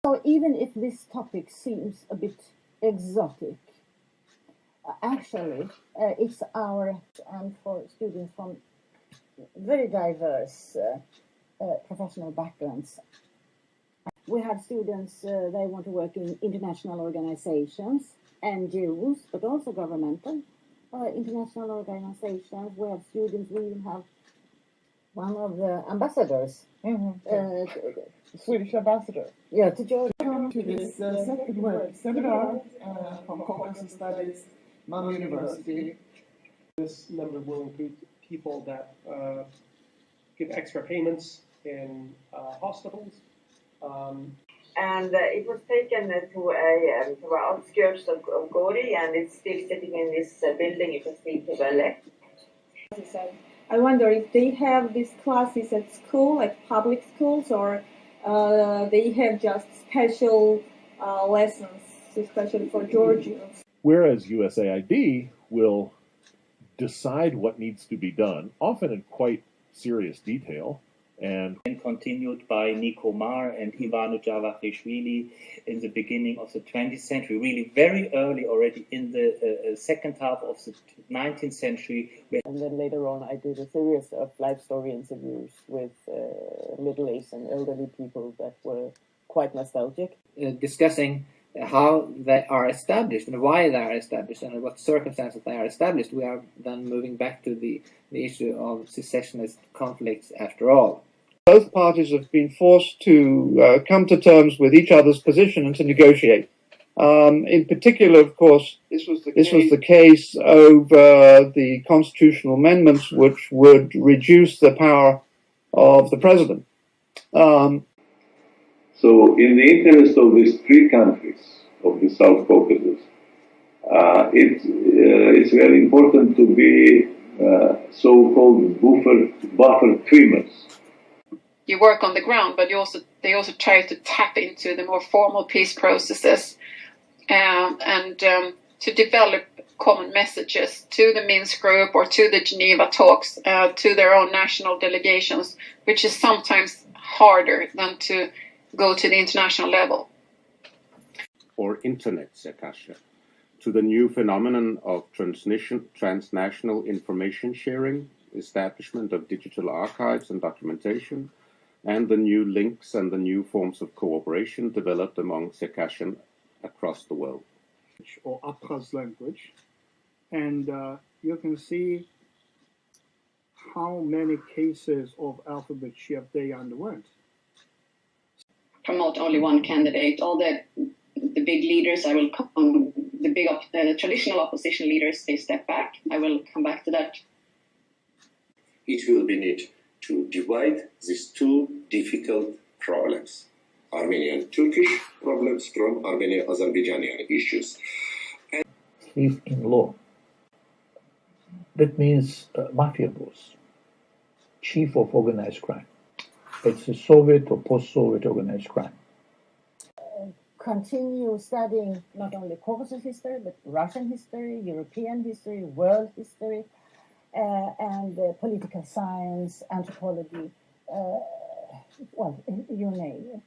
So even if this topic seems a bit exotic, actually it's our, and for students from very diverse professional backgrounds. We have students, they want to work in international organizations, NGOs, but also governmental international organizations. We have students, we even have one of the ambassadors. Swedish ambassador. Yeah, to Georgia. Welcome to this second seminar from Caucasus Studies, Malmö University. This number will include people that give extra payments in hospitals. And it was taken to our outskirts of Gori, and it's still sitting in this building you can see to the left. I wonder if they have these classes at school, like public schools, or they have just special lessons, especially for Georgians. Whereas USAID will decide what needs to be done, often in quite serious detail, and continued by Nico Mar and Ivano Javakhishvili in the beginning of the 20th century, really very early already in the second half of the 19th century. And then later on I did a series of life story interviews with middle-aged and elderly people that were quite nostalgic. Discussing how they are established and why they are established and what circumstances they are established, we are then moving back to the issue of secessionist conflicts after all. Both parties have been forced to come to terms with each other's position and to negotiate. In particular, of course, this was the case over the constitutional amendments which would reduce the power of the president. So in the interest of these three countries of the South Caucasus, it's very important to be so-called buffer trimmers. You work on the ground, but they also try to tap into the more formal peace processes and to develop common messages to the Minsk group or to the Geneva talks, to their own national delegations, which is sometimes harder than to go to the international level. Or internet Circassia, to the new phenomenon of transnational information sharing, establishment of digital archives and documentation, and the new links and the new forms of cooperation developed among Circassian across the world. Or Abkhaz language, and you can see how many cases of alphabet shift they underwent. Promote only one candidate. All the big leaders, I will come. The traditional opposition leaders, they step back. I will come back to that. It will be need to divide these two difficult problems, Armenian-Turkish problems from Armenian-Azerbaijani issues. Chief in law. That means mafia boss, chief of organized crime. It's a Soviet or post-Soviet organized crime. Continue studying not only Caucasus history, but Russian history, European history, world history, and political science, anthropology, well, you name it.